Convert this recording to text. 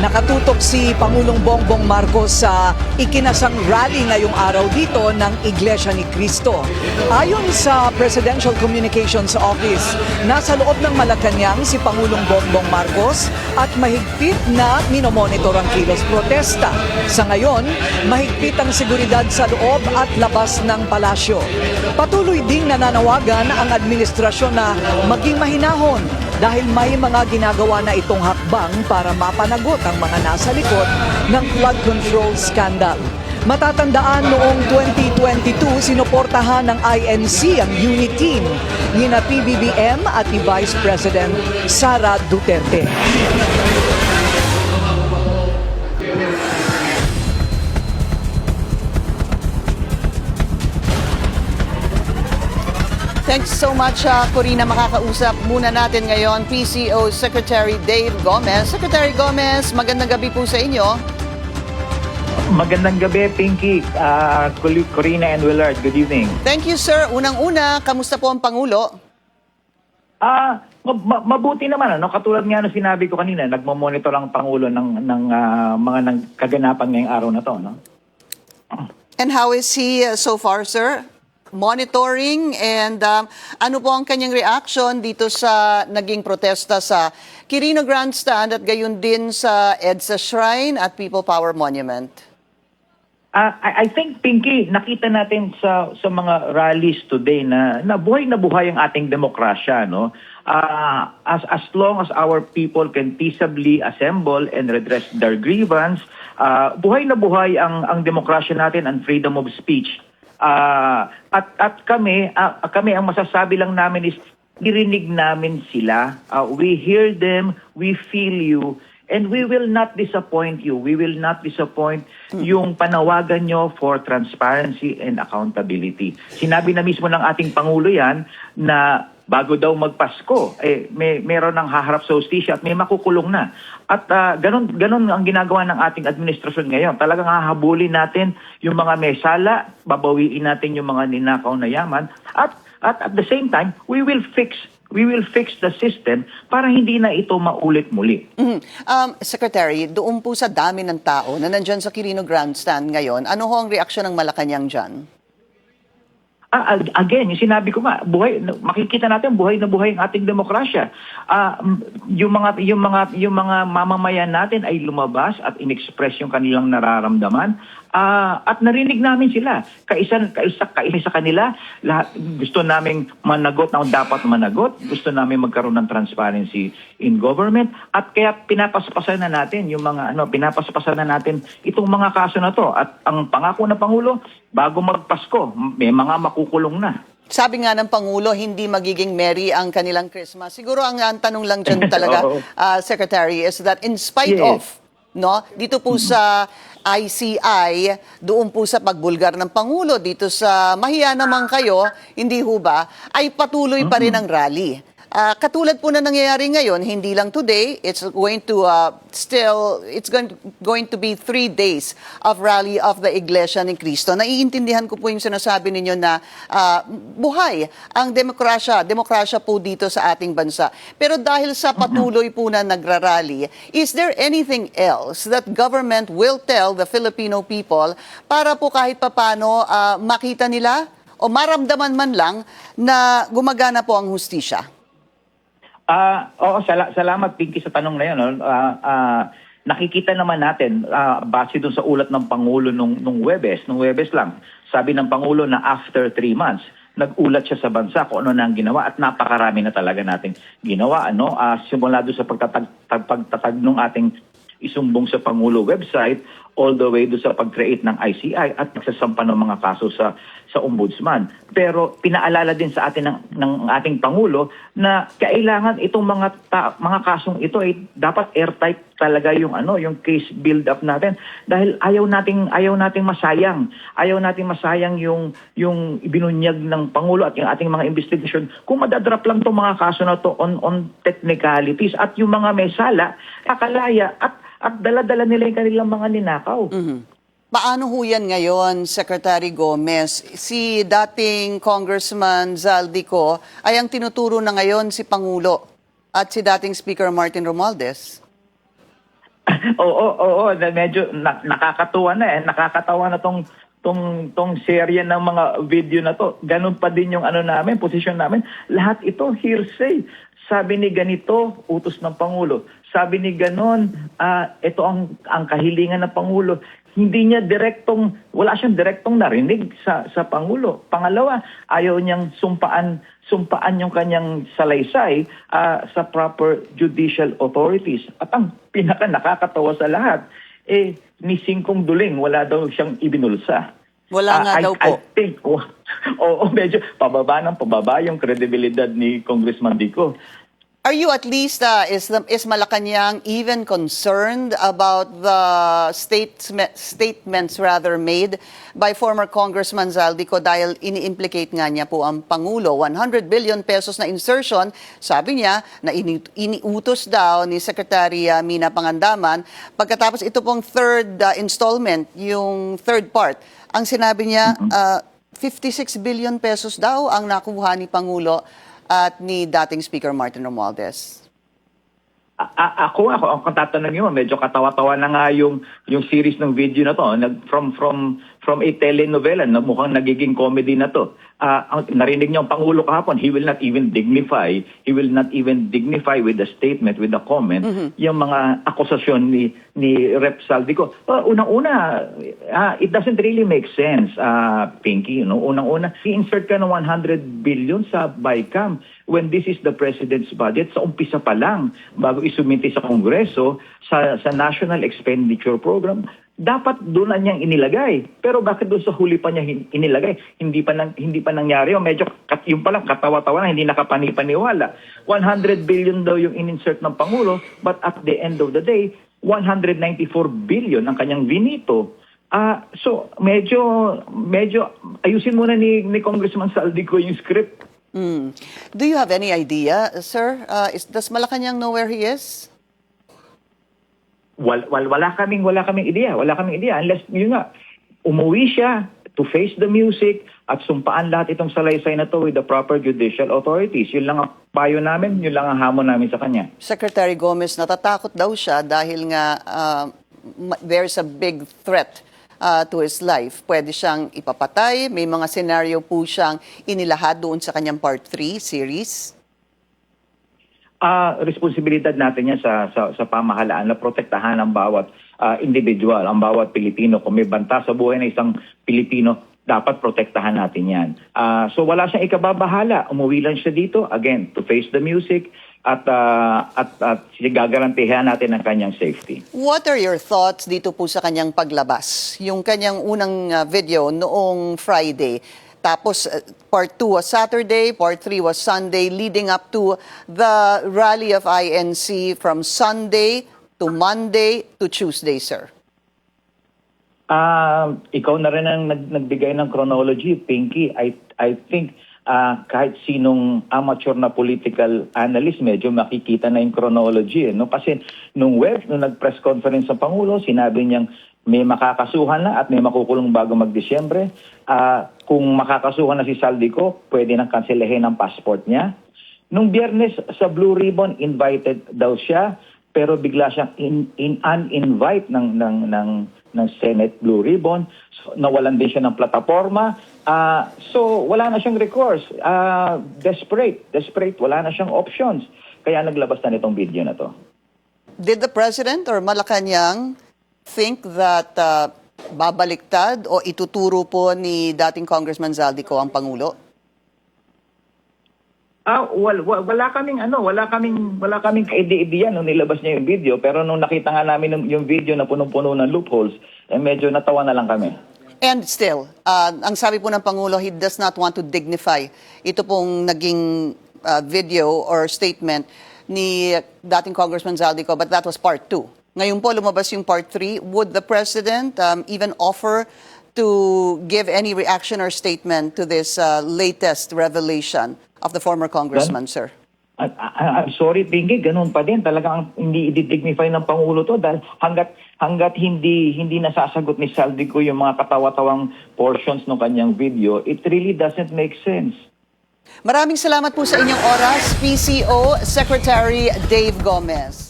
Nakatutok si Pangulong Bongbong Marcos sa ikinasang rally ngayong araw dito ng Iglesia ni Cristo. Ayon sa Presidential Communications Office, nasa loob ng Malacanang si Pangulong Bongbong Marcos at mahigpit na minomonitor ang kilos protesta. Sa ngayon, mahigpit ang seguridad sa loob at labas ng palasyo. Patuloy ding nananawagan ang administrasyon na maging mahinahon dahil may mga ginagawa na itong hakbang para mapanagot ang mga nasa likod ng flood control scandal. Matatandaan noong 2022, sinuportahan ng INC ang unit team ni na PBBM at ni Vice President Sara Duterte. Thanks so much, Corina. Makakausap muna natin ngayon PCO Secretary Dave Gomez. Secretary Gomez, magandang gabi po sa inyo. Magandang gabi, Pinky, Corina and Willard. Good evening. Thank you, sir. Unang-una, kamusta po ang Pangulo? Mabuti naman. Ano? Katulad nga ng sinabi ko kanina, nagmamonitor ang Pangulo ng mga kaganapan ngayong araw na to. No? And how is he so far, sir? Monitoring and ano po ang kanyang reaction dito sa naging protesta sa Quirino Grandstand at gayon din sa EDSA Shrine at People Power Monument? I think, Pinky, nakita natin sa mga rallies today na buhay ang ating demokrasya. No? As long as our people can peaceably assemble and redress their grievance, buhay ang demokrasya natin and freedom of speech. At kami ang masasabi lang namin is dirinig namin sila. We hear them, we feel you, and we will not disappoint you. We will not disappoint yung panawagan nyo for transparency and accountability. Sinabi na mismo ng ating Pangulo yan na bago daw magpasko, meron ng haharap sa hustisya at may makukulong na. At ganun ang ginagawa ng ating administrasyon ngayon. Talagang hahabulin natin yung mga may sala, babawiin natin yung mga ninakaw na yaman, at at the same time, we will fix the system para hindi na ito maulit muli. Secretary, doon po sa dami ng tao na nandyan sa Quirino Grandstand ngayon, ano ho ang reaksyon ng Malacanang dyan? Again, yung sinabi ko nga, makikita natin buhay na buhay ang ating demokrasya. Yung mga mamamayan natin ay lumabas at inexpress yung kanilang nararamdaman. At narinig namin sila. Kaisa sa kanila, gusto naming managot na dapat managot. Gusto namin magkaroon ng transparency in government. At kaya pinapaspasan na natin itong mga kaso na to. At ang pangako ng Pangulo, bago magpasko, may mga makukulong na. Sabi nga ng Pangulo, hindi magiging merry ang kanilang Christmas. Siguro ang tanong lang dyan talaga, Secretary, is that in spite of, no, dito po sa ICI, doon po sa pagbulgar ng Pangulo, dito sa mahiya naman kayo, hindi ho ba, ay patuloy pa rin ang rally. Katulad po na nangyayari ngayon, hindi lang today, it's going to be 3 days of rally of the Iglesia ni Cristo. Naiintindihan ko po yung sinasabi ninyo na buhay ang demokrasya po dito sa ating bansa. Pero dahil sa patuloy po na nagrarally, is there anything else that government will tell the Filipino people para po kahit papano makita nila o maramdaman man lang na gumagana po ang hustisya? Salamat, Pinky, sa tanong na yun. Nakikita naman natin, base doon sa ulat ng Pangulo nung Huwebes lang, sabi ng Pangulo na after 3 months, nag-ulat siya sa bansa kung ano na ang ginawa at napakarami na talaga nating ginawa. Simula doon sa pagtatag ng ating isumbong sa Pangulo website, all the way doon sa pag-create ng ICI at pagsasampa ng mga kaso sa Ombudsman. Pero pinaalala din sa atin ng ating Pangulo na kailangan itong mga kasong ito ay dapat airtight talaga yung case build up natin dahil ayaw nating masayang. Ayaw nating masayang yung ibinunyag ng Pangulo at yung ating mga investigation kung madadrap lang tong mga kaso na to on technicalities at yung mga may sala kakalaya at dala-dala nila yung kanilang mga ninakaw. Paano ho yan ngayon, Secretary Gomez? Si dating Congressman Zaldico ay ang tinuturo na ngayon si Pangulo at si dating Speaker Martin Romualdez. Oo, na medyo nakakatuwa na nakakatawa na tong serye ng mga video na to. Ganun pa din yung namin, posisyon namin. Lahat ito hearsay. Sabi ni ganito, utos ng Pangulo. Sabi ni ganon, ito ang kahilingan ng Pangulo. Hindi niya wala siyang direktong narinig sa Pangulo. Pangalawa, ayaw niyang sumpaan yung kanyang salaysay sa proper judicial authorities. At ang pinaka nakakatawa sa lahat, ni Singkong Duling, wala daw siyang ibinulsa. Wala nga daw po. I think, medyo pababa yung kredibilidad ni Congressman Dico. Are you at least, is Malacanang even concerned about the statements rather made by former Congressman Zaldico dahil ini-implicate nga niya po ang Pangulo? 100 billion pesos na insertion, sabi niya, na iniutos daw ni Secretary Mina Pangandaman. Pagkatapos ito pong third installment, yung third part, ang sinabi niya, 56 billion pesos daw ang nakuha ni Pangulo at ni dating Speaker Martin Romualdez. Ako ang tatanungin mo, medyo katawa-tawa na nga yung series ng video na to. From a telenovela na mukhang nagiging comedy na to. Narinig niyo ang Pangulo kahapon, he will not even dignify with a statement, with a comment, yung mga akusasyon ni Rep. Saldico. Unang-una, it doesn't really make sense, Pinky. Unang-una, i-insert ka ng 100 billion sa BICAM when this is the President's budget sa umpisa pa lang bago isumiti sa Kongreso sa National Expenditure Program. Dapat doon na niyang inilagay. Pero bakit doon sa huli pa niya inilagay? Hindi pa nangyari. Medyo yung palang katawa-tawa na, hindi nakapani-paniwala. 100 billion daw yung in-insert ng Pangulo, but at the end of the day, 194 billion ang kanyang vinito. So medyo ayusin muna ni Congressman Saldico yung script. Do you have any idea, sir? Does Malacanang know where he is? Wala kaming ideya. Unless, yun nga, umuwi siya to face the music at sumpaan lahat itong salaysay na to with the proper judicial authorities. Yun lang ang payo namin, yun lang ang hamon namin sa kanya. Secretary Gomez, natatakot daw siya dahil nga there's a big threat to his life. Pwede siyang ipapatay. May mga senaryo po siyang inilahad doon sa kanyang Part 3 series. Responsibilidad natin yan sa pamahalaan na protektahan ang bawat individual, ang bawat Pilipino. Kung may banta sa buhay ng isang Pilipino, dapat protektahan natin yan. So wala siyang ikababahala. Umuwi lang siya dito, again, to face the music at gagarantihan natin ang kanyang safety. What are your thoughts dito po sa kanyang paglabas? Yung kanyang unang video noong Friday. Tapos part 2 was Saturday, part 3 was Sunday, leading up to the rally of INC from Sunday to Monday to Tuesday, sir. Ikaw na rin ang nagbigay ng chronology, Pinky. I think kahit sinong amateur na political analyst, medyo makikita na yung chronology. No? Kasi nung nag-press conference sa Pangulo, sinabi niyang may makakasuhan na at may makukulong bago mag-Disyembre. Kung makakasuhan na si Saldico, pwede nang kanselahin ang passport niya. Nung Biyernes sa Blue Ribbon, invited daw siya, pero bigla siyang uninvite ng Senate Blue Ribbon. So, nawalan din siya ng plataforma. So wala na siyang recourse. Desperate. Wala na siyang options. Kaya naglabas na nitong video na to. Did the President or Malacanang think that babaliktad o ituturo po ni dating Congressman Zaldico ang Pangulo? Wala kaming kaide-ideya nung nilabas niya yung video, pero nung nakita nga namin yung video na punong-puno ng loopholes, medyo natawa na lang kami. And still, ang sabi po ng Pangulo, he does not want to dignify ito pong naging video or statement ni dating Congressman Zaldico, but that was part 2. Ngayon po lumabas yung part 3. Would the President even offer to give any reaction or statement to this latest revelation of the former congressman, sir? I'm sorry, Pinky, ganun pa din. Talagang hindi i-dignify ng Pangulo to dahil hanggat hindi nasasagot ni Saldico yung mga katawa-tawang portions ng kanyang video, it really doesn't make sense. Maraming salamat po sa inyong oras, PCO Secretary Dave Gomez.